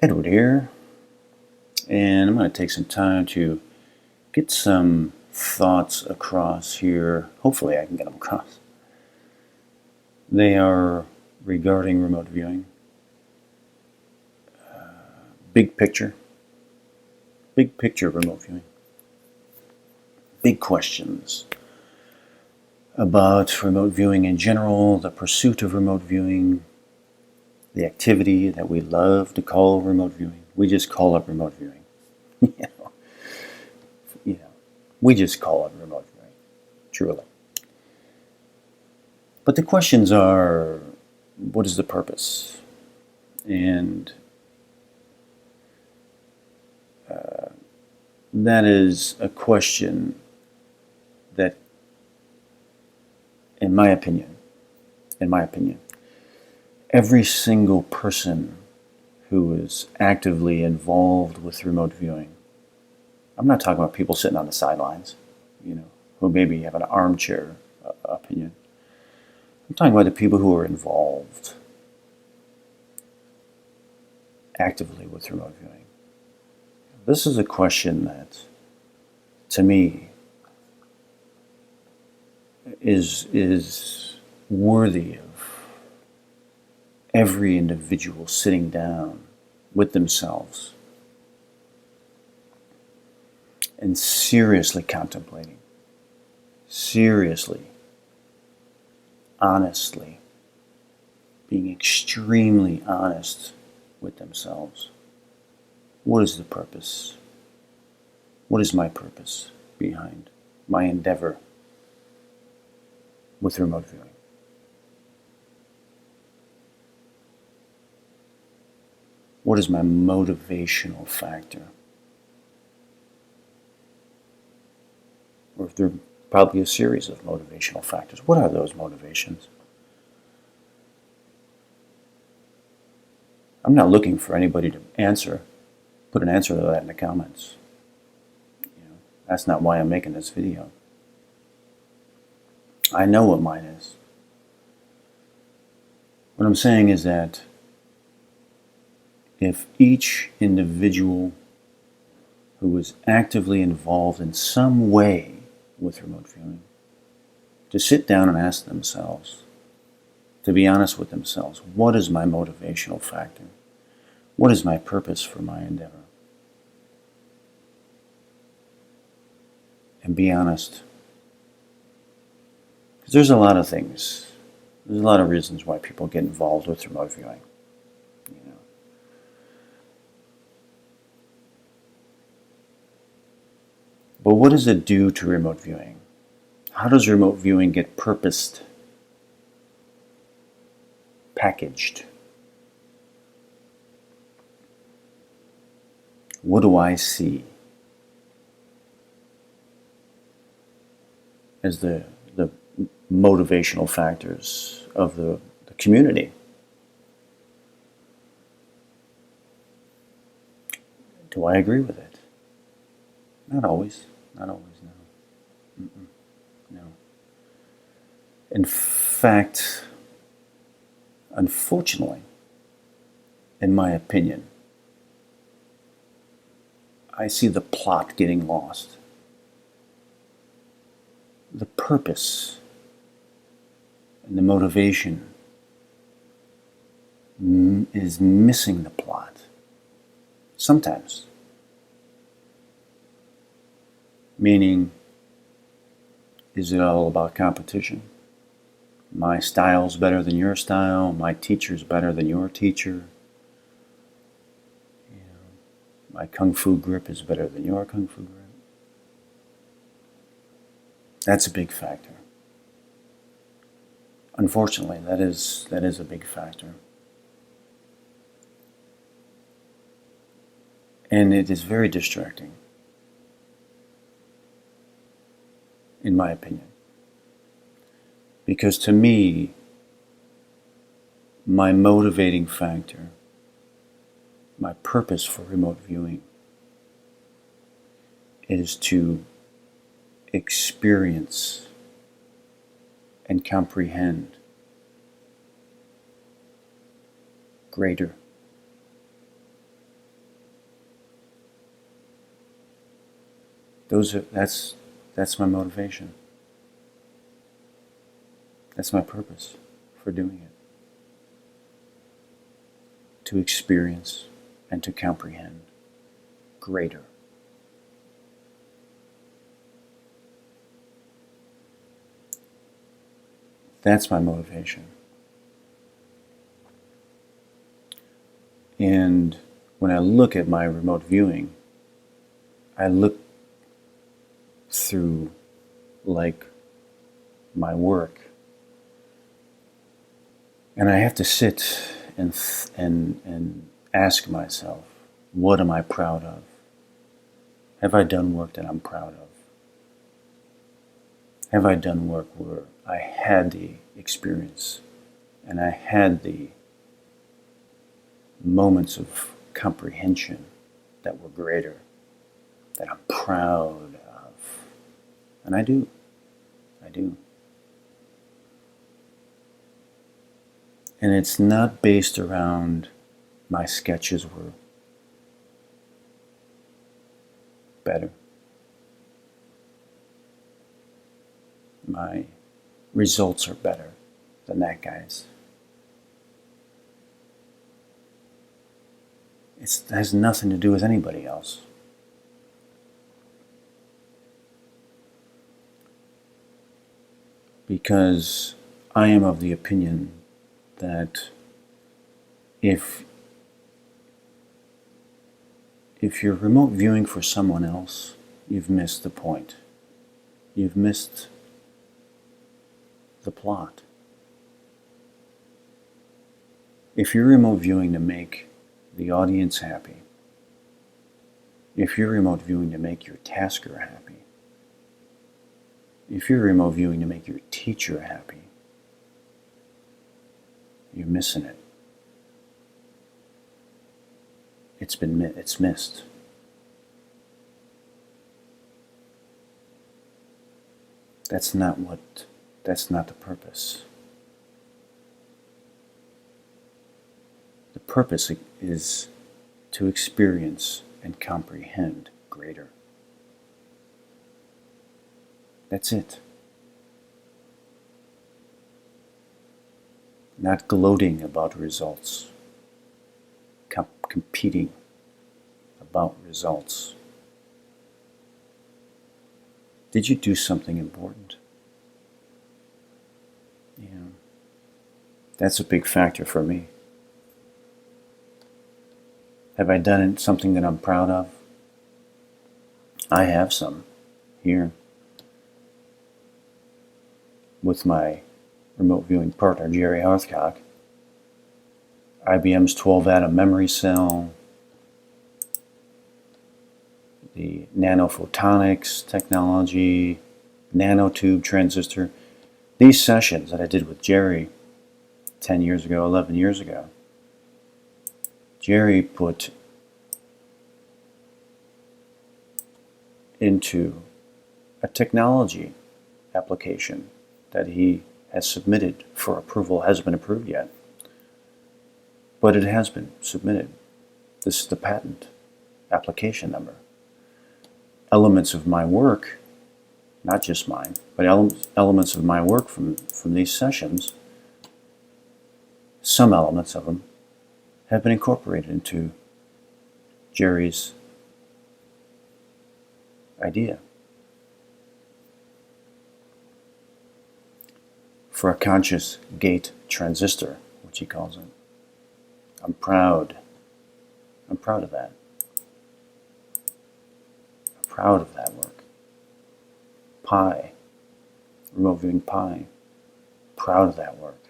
Edward here, and I'm going to take some time to get some thoughts across here. Hopefully I can get them across. They are regarding remote viewing. Big picture remote viewing. Big questions about remote viewing in general, the pursuit of remote viewing, the activity that we love to call remote viewing. We just call it remote viewing. We just call it remote viewing, truly. But the questions are, what is the purpose? And that is a question that, in my opinion, every single person who is actively involved with remote viewing, I'm not talking about people sitting on the sidelines, who maybe have an armchair opinion. I'm talking about the people who are involved actively with remote viewing. This is a question that, to me, is worthy of every individual sitting down with themselves and seriously contemplating, seriously, honestly, being extremely honest with themselves. What is the purpose? What is my purpose behind my endeavor with remote viewing? What is my motivational factor? Or there are probably a series of motivational factors. What are those motivations? I'm not looking for anybody to answer. Put an answer to that in the comments. That's not why I'm making this video. I know what mine is. What I'm saying is that if each individual who is actively involved in some way with remote viewing, to sit down and ask themselves, to be honest with themselves, what is my motivational factor? What is my purpose for my endeavor? And be honest. Because there's a lot of things. There's a lot of reasons why people get involved with remote viewing. But what does it do to remote viewing? How does remote viewing get purposed, packaged? What do I see as the motivational factors of the community? Do I agree with it? Not always. Not always, no. No. In fact, unfortunately, in my opinion, I see the plot getting lost. The purpose and the motivation is missing the plot. Sometimes. Meaning, is it all about competition? My style's better than your style, my teacher's better than your teacher. My kung fu grip is better than your kung fu grip. That's a big factor. Unfortunately, that is a big factor. And it is very distracting, in my opinion. Because to me, my motivating factor, my purpose for remote viewing, is to experience and comprehend greater That's my motivation. That's my purpose for doing it. To experience and to comprehend greater. That's my motivation. And when I look at my remote viewing, I look through like my work, and I have to sit and ask myself, what am I proud of? Have I done work that I'm proud of? Have I done work where I had the experience and I had the moments of comprehension that were greater, that I'm proud of? And I do. And it's not based around my sketches were better. My results are better than that guy's. It has nothing to do with anybody else. Because I am of the opinion that if you're remote viewing for someone else, you've missed the point. You've missed the plot. If you're remote viewing to make the audience happy, if you're remote viewing to make your tasker happy, if you're remote viewing to make your teacher happy, you're missing it. It's missed. That's not the purpose. The purpose is to experience and comprehend greater. That's it. Not gloating about results, competing about results. Did you do something important? Yeah. That's a big factor for me. Have I done something that I'm proud of? I have some here with my remote viewing partner, Jerry Hearthcock. IBM's 12-atom memory cell, the nanophotonics technology, nanotube transistor. These sessions that I did with Jerry 10 years ago, 11 years ago, Jerry put into a technology application that he has submitted for approval. It hasn't been approved yet, but it has been submitted. This is the patent application number. Elements of my work, not just mine, but elements of my work from these sessions, some elements of them have been incorporated into Jerry's idea for a conscious gate transistor, which he calls it. I'm proud of that. I'm proud of that work. Pi, remote viewing pi, proud of that work.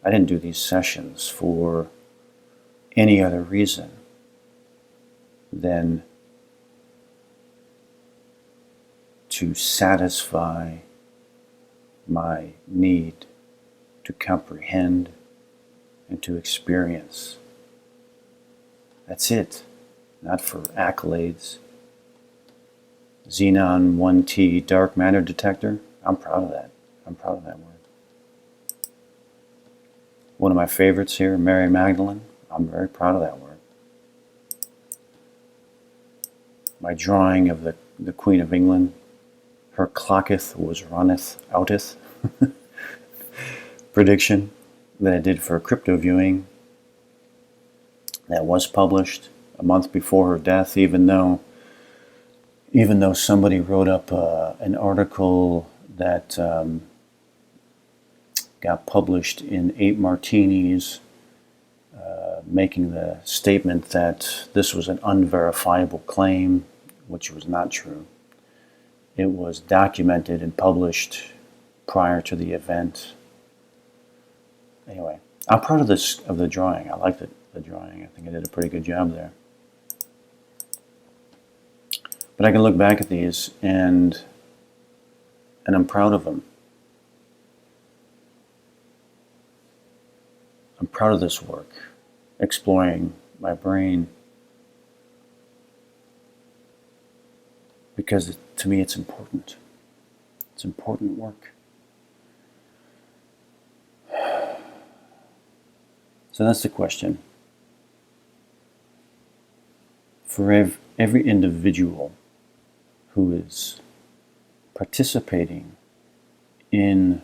I didn't do these sessions for any other reason than to satisfy my need to comprehend and to experience. That's it. Not for accolades. Xenon 1T dark matter detector. I'm proud of that. I'm proud of that work. One of my favorites here, Mary Magdalene. I'm very proud of that work. My drawing of the the Queen of England, her clocketh was runneth outeth prediction that I did for crypto viewing that was published a month before her death, even though somebody wrote up an article that got published in 8 Martinis, making the statement that this was an unverifiable claim, which was not true. It was documented and published prior to the event. Anyway, I'm proud of the drawing. I like the drawing. I think I did a pretty good job there. But I can look back at these and I'm proud of them. I'm proud of this work, exploring my brain, because to me it's important. It's important work. So that's the question. For every individual who is participating in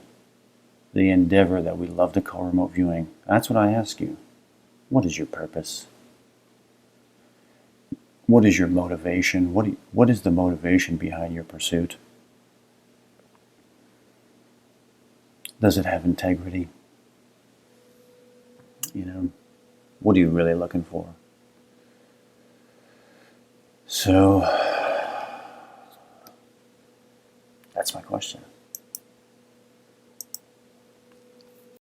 the endeavor that we love to call remote viewing, that's what I ask you. What is your purpose? What is your motivation? What is the motivation behind your pursuit? Does it have integrity? What are you really looking for? So, that's my question.